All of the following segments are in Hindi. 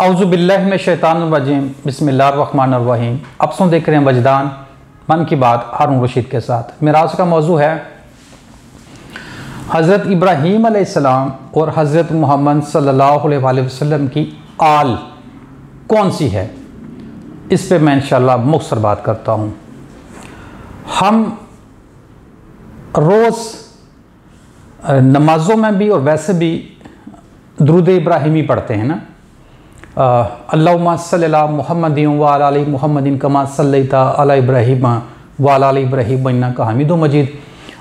औज़ुबिल्लाहि मिनश शैतानिर रजीम बिस्मिल्लाहिर्रहमानिर रहीम। अब सुन देख रहे हैं वजदान मन की बात हारून रशीद के साथ। मेरा आज का मौजू है हज़रत इब्राहीम अलैहिस्सलाम और हज़रत मोहम्मद सल्लल्लाहु अलैहि वसल्लम की आल कौन सी है। इस पे मैं इंशाअल्लाह मुख्तसर बात करता हूँ। हम रोज़ नमाज़ों में भी और वैसे भी दुरूद इब्राहिमी पढ़ते हैं ना। अल्लाहुम्मा सल्ली अला मुहम्मदिन व अला आलि मुहम्मदिन कमा सल्लैता अला इब्राहीम व अला आलि इब्राहीम इन्नका हमीदुम मजीद।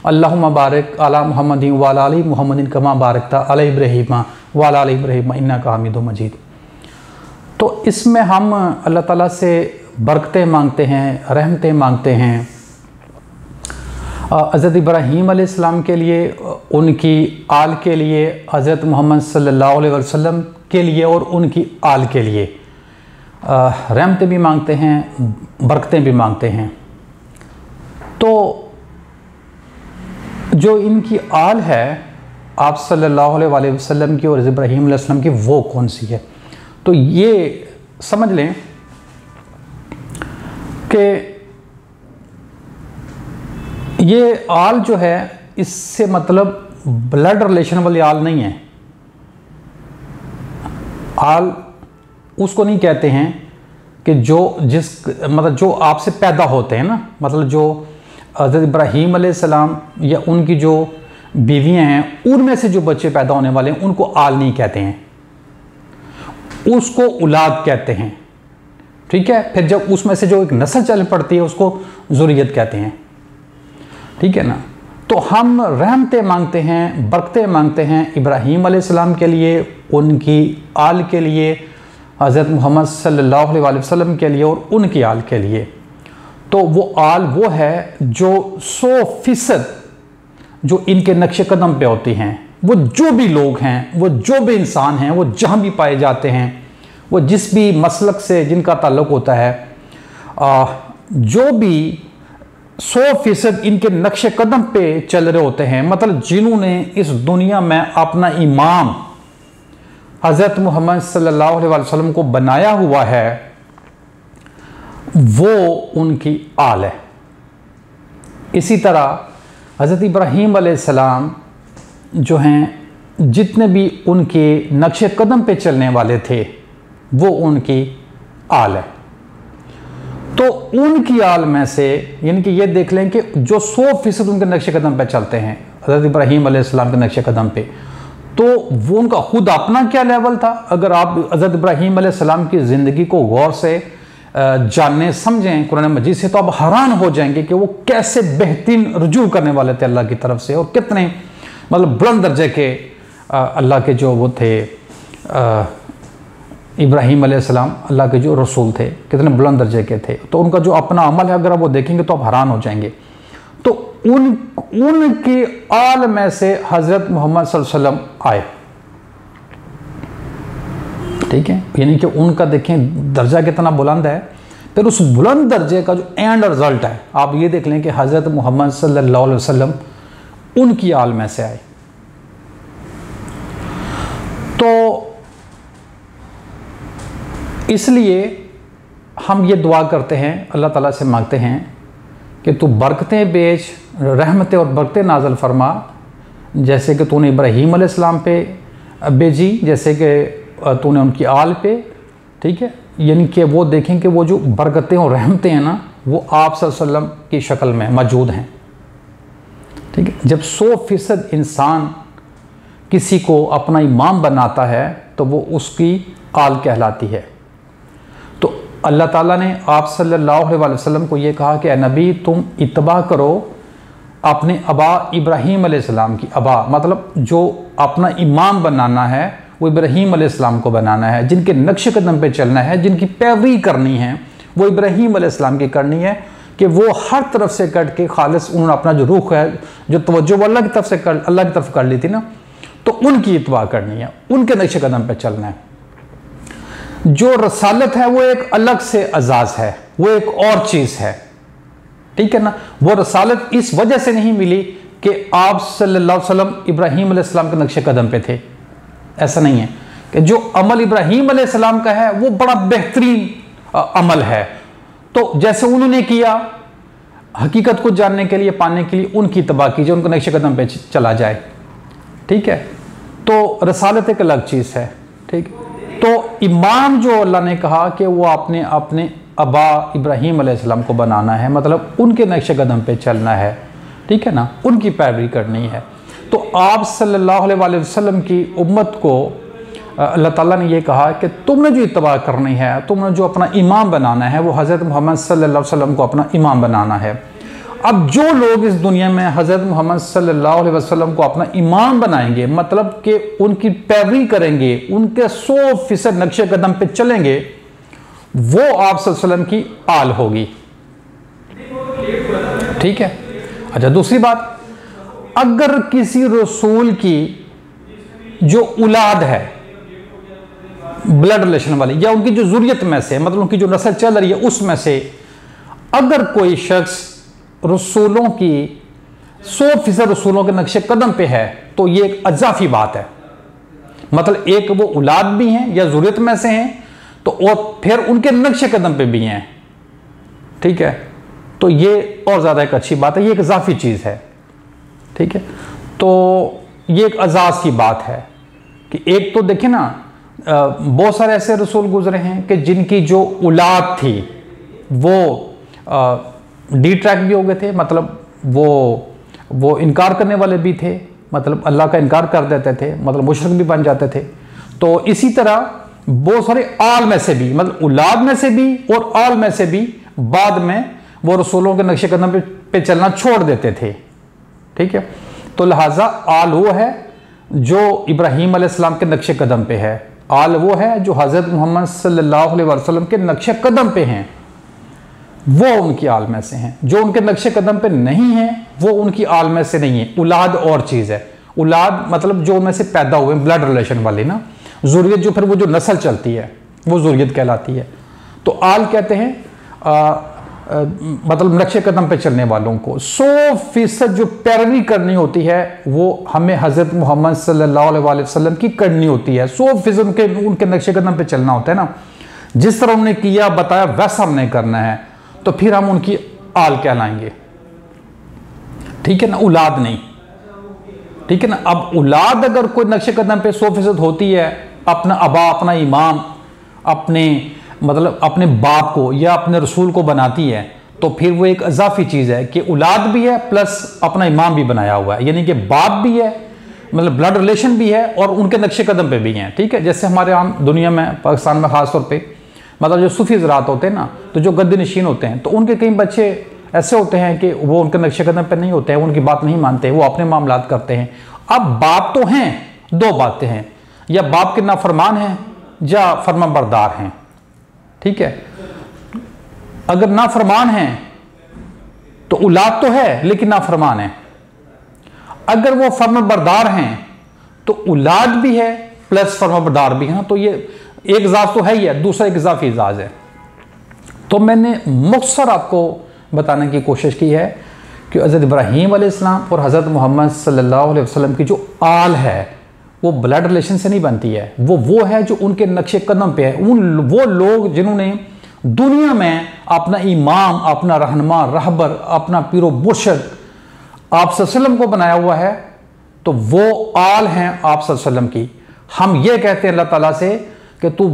अल्लाहुम्मा बारिक अला मुहम्मदिन व अला आलि मुहम्मदिन कमा बारकता अला इब्राहीम व अला आलि इब्राहीम इन्नका हमीदुम मजीद। तो इसमें हम अल्लाह ताला से बरकतें मांगते हैं, रहमतें मांगते हैं। हज़रत इब्राहीम अलैहिस्सलाम के लिए, उनकी आल के लिए, हज़रत मोहम्मद सल्लल्लाहु अलैहि वसल्लम के लिए और उनकी आल के लिए रहमतें भी मांगते हैं, बरकतें भी मांगते हैं। तो जो इनकी आल है आप सल्लल्लाहु अलैहि वसल्लम की और इब्राहीम अलैहिस्सलाम की, वो कौन सी है। तो ये समझ लें कि ये आल जो है इससे मतलब ब्लड रिलेशन वाली आल नहीं है। आल उसको नहीं कहते हैं कि जो आपसे पैदा होते हैं ना, मतलब जो हज़रत इब्राहीम अलैहिस्सलाम या उनकी जो बीवियां हैं उनमें से जो बच्चे पैदा होने वाले हैं उनको आल नहीं कहते हैं, उसको औलाद कहते हैं। ठीक है। फिर जब उसमें से जो एक नस्ल चल पड़ती है उसको ज़ुर्रियत कहते हैं। ठीक है ना। तो हम रहमतें मांगते हैं, बरकतें मांगते हैं इब्राहीम अलैहिस्सलाम के लिए, उनकी आल के लिए, हज़रत मोहम्मद सल्लल्लाहु अलैहि वसल्लम के लिए और उनकी आल के लिए। तो वो आल वो है जो 100% जो इनके नक्शे कदम पे होती हैं। वो जो भी लोग हैं, वो जो भी इंसान हैं, वो जहाँ भी पाए जाते हैं, वो जिस भी मसलक से जिनका ताल्लुक़ होता है, जो भी 100% इनके नक्शे कदम पे चल रहे होते हैं, मतलब जिन्होंने इस दुनिया में अपना इमाम हज़रत मोहम्मद सल्लल्लाहु अलैहि वसल्लम को बनाया हुआ है, वो उनकी आल है। इसी तरह हज़रत इब्राहीम अलैहिस्सलाम जो हैं, जितने भी उनके नक्शे कदम पे चलने वाले थे, वो उनकी आल है। तो उनकी आल में से यानी कि ये देख लें कि जो 100% उनके नक्शे कदम पे चलते हैं हज़रत इब्राहीम अलैहिस्सलाम के नक्शे कदम पे, तो वो उनका खुद अपना क्या लेवल था। अगर आप हज़रत इब्राहीम अलैहिस्सलाम की ज़िंदगी को गौर से जानने समझें कुरान मजीद से, तो आप हैरान हो जाएंगे कि वो कैसे बेहतरीन रुजू करने वाले थे अल्लाह की तरफ से, और कितने मतलब बुलंद दर्जे के अल्लाह के जो वो थे, इब्राहीम अलैहिस्सलाम अल्लाह के जो रसूल थे, कितने बुलंद दर्जे के थे। तो उनका जो अपना अमल है अगर आप वो देखेंगे तो आप हैरान हो जाएंगे। तो उनकी आल में से हज़रत मोहम्मद सल्लल्लाहु अलैहि वसल्लम आए। ठीक है। यानी कि उनका देखें दर्जा कितना बुलंद है। फिर उस बुलंद दर्जे का जो एंड रिजल्ट है, आप ये देख लें कि हज़रत मोहम्मद सल्लल्लाहु अलैहि वसल्लम उनकी आल में से आए। तो इसलिए हम ये दुआ करते हैं, अल्लाह ताला से मांगते हैं कि तू बरकतें बेच, रहमतें और बरकतें नाज़िल फरमा, जैसे कि तूने इब्राहीम अलैहिस्सलाम पे भेजी, जैसे कि तूने उनकी आल पे। ठीक है। यानी कि वो देखें कि वो जो बरकतें और रहमतें हैं ना, वो आप सल्लल्लाहु अलैहि वसल्लम की शक्ल में मौजूद हैं। ठीक है। जब 100% इंसान किसी को अपना इमाम बनाता है तो वो उसकी आल कहलाती है। तो अल्लाह ताला ने आप सल्लल्लाहु अलैहि वसल्लम को ये कहा कि ए नबी, तुम इत्तबा करो अपने अबा इब्राहीम अलैहिस्सलाम की। अबा मतलब जो अपना इमाम बनाना है वो इब्राहीम अलैहिस्सलाम को बनाना है, जिनके नक्शे कदम पे चलना है, जिनकी पैरवी करनी है वो इब्राहीम अलैहिस्सलाम की करनी है, कि वो हर तरफ से कट के खालिस उन्होंने अपना जो रुख है, जो तवज्जो अल्लाह की तरफ कर ली थी ना, तो उनकी इत्तबा करनी है, उनके नक्शे कदम पे चलना है। जो रसालत है वो एक अलग से एजाज है, वो एक और चीज़ है। ठीक है ना। वो रसालत इस वजह से नहीं मिली कि आप सल्लल्लाहु अलैहि वसल्लम इब्राहीम अलैहिस्सलाम के नक्शे कदम पे थे, ऐसा नहीं है। कि जो अमल इब्राहीम अलैहिस्सलाम का है वो बड़ा बेहतरीन अमल है। तो जैसे उन्होंने किया, हकीकत को जानने के लिए, पाने के लिए उनकी इत्तबा कीजिए, उनके नक्शे कदम पे चला जाए। ठीक है, तो रसालत एक अलग चीज़ है। ठीक, तो इमाम जो अल्लाह ने कहा कि वो आपने अपने अबा इब्राहीम अलैहिस्सलाम को बनाना है, मतलब उनके नक्शे कदम पे चलना है। ठीक है ना, उनकी पैरवी करनी है। तो आप सल्लल्लाहु अलैहि वसल्लम की उम्मत को अल्लाह ताला ने ये कहा कि तुमने जो इत्तबा करनी है, तुमने जो अपना इमाम बनाना है, वो हज़रत मोहम्मद सल्लल्लाहु अलैहि वसल्लम को अपना इमाम बनाना है। अब जो लोग इस दुनिया में हज़रत मोहम्मद सल्लल्लाहु अलैहि वसल्लम को अपना इमाम बनाएंगे, मतलब कि उनकी पैरवी करेंगे, उनके 100% नक्शे कदम पे चलेंगे, वो आप सल्लल्लाहु अलैहि वसल्लम की आल होगी। ठीक है। अच्छा, दूसरी बात, अगर किसी रसूल की जो औलाद है ब्लड रिलेशन वाली, या उनकी जो ज़ुर्रियत में से, मतलब उनकी जो नस्ल चल रही है उसमें से अगर कोई शख्स रसूलों की 100% रसूलों के नक्शे कदम पे है, तो ये एक अजाफी बात है। मतलब एक वो औलाद भी हैं या ज़ुर्रियत में से हैं, तो और फिर उनके नक्शे कदम पे भी हैं। ठीक है, तो ये और ज़्यादा एक अच्छी बात है, ये एक इजाफी चीज़ है। ठीक है, तो ये एक एजाज़ की बात है कि एक तो देखें ना, बहुत सारे ऐसे रसूल गुजरे हैं कि जिनकी जो औलाद थी वो डी ट्रैक भी हो गए थे, मतलब वो इनकार करने वाले भी थे, मतलब अल्लाह का इनकार कर देते थे, मतलब मुशरिक भी बन जाते थे। तो इसी तरह बहुत सारे आल में से भी, मतलब औलाद में से भी और आल में से भी बाद में वो रसूलों के नक्शे कदम पे चलना छोड़ देते थे। ठीक है, तो लिहाजा आल वो है जो इब्राहीम अलैहिस्सलाम के नक्शे कदम पे है, आल वो है जो हज़रत मोहम्मद सल्लल्लाहु अलैहि वसल्लम के नक्शे कदम पे हैं, वो उनकी आल में से हैं। जो उनके नक्शे कदम पे नहीं है वो उनकी आल में से नहीं है। औलाद और चीज़ है, औलाद मतलब जो उनमें से पैदा हुए ब्लड रिलेशन वाली ना, ज़ुर्रियत जो फिर वो जो नस्ल चलती है वो ज़ुर्रियत कहलाती है। तो आल कहते हैं मतलब नक्शे कदम पे चलने वालों को 100% जो पैरवी करनी होती है वो हमें हज़रत मोहम्मद सल्लल्लाहु अलैहि वसल्लम की करनी होती है। 100% उनके नक्शे कदम पे चलना होता है ना, जिस तरह उन्होंने किया बताया वैसा हमने करना है, तो फिर हम उनकी आल कहलाएंगे। ठीक है ना, औलाद नहीं। ठीक है ना, अब औलाद अगर कोई नक्शे कदम पे 100% होती है, अपना अबा, अपना इमाम, अपने मतलब अपने बाप को या अपने रसूल को बनाती है, तो फिर वो एक इजाफी चीज़ है कि औलाद भी है प्लस अपना इमाम भी बनाया हुआ है, यानी कि बाप भी है, मतलब ब्लड रिलेशन भी है और उनके नक्शे कदम पे भी हैं। ठीक है, जैसे हमारे आम दुनिया में, पाकिस्तान में ख़ास तौर पे, मतलब जो सूफी ज़रात होते हैं ना, तो जो गद्दी नशीन होते हैं, तो उनके कई बच्चे ऐसे होते हैं कि वो उनके नक्शे कदम पे नहीं होते हैं, उनकी बात नहीं मानते, वो अपने मामलात करते हैं। अब बाप तो हैं, दो बातें हैं, या बाप के नाफरमान हैं या फरमाबरदार हैं। ठीक है, अगर नाफरमान हैं तो औलाद तो है लेकिन नाफरमान है। अगर वो फरमाबरदार हैं तो औलाद भी है प्लस फरमाबरदार भी हैं। तो ये एक इजाज तो है ही है, दूसरा एक इजाफी इजाज है। तो मैंने मुख्तसर आपको बताने की कोशिश की है कि हज़रत इब्राहीम अलैहिस्सलाम और हज़रत मोहम्मद सल्लल्लाहु अलैहि वसल्लम की जो आल है वो ब्लड रिलेशन से नहीं बनती है, वो है जो उनके नक्शे कदम पे है। वो लोग जिन्होंने दुनिया में अपना इमाम, अपना रहनुमा, रहबर, अपना पीरो मुर्शिद आप सल्लल्लाहु अलैहि वसल्लम को बनाया हुआ है, तो वो आल हैं आप सल्लल्लाहु अलैहि वसल्लम की। हम ये कहते हैं अल्लाह ताला से कि तू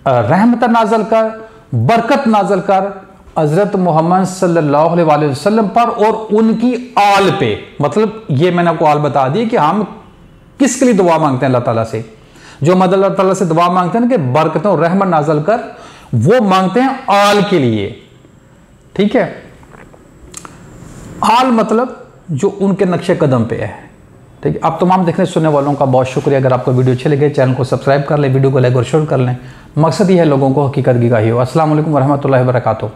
रहमत नाजल कर, बरकत नाजल कर हज़रत मोहम्मद सल्लल्लाहु अलैहि वसल्लम पर और उनकी आल पे। मतलब ये मैंने आपको आल बता दी कि हम किसके लिए दुआ मांगते हैं अल्लाह ताला से। जो हम अल्लाह ताला से दुआ मांगते हैं ना कि बरकतों रहमत नाजल कर, वो मांगते हैं आल के लिए। ठीक है, आल मतलब जो उनके नक्शे कदम पे है। ठीक है, आप तमाम देखने सुनने वालों का बहुत शुक्रिया। अगर आपको वीडियो अच्छे लगे चैनल को सब्सक्राइब कर लें, वीडियो को लाइक और शेयर कर लें। मकसद ये है लोगों को हकीकत की गाही हो। अस्सलाम वालेकुम वरहमतुल्लाहि वबरकातुहू।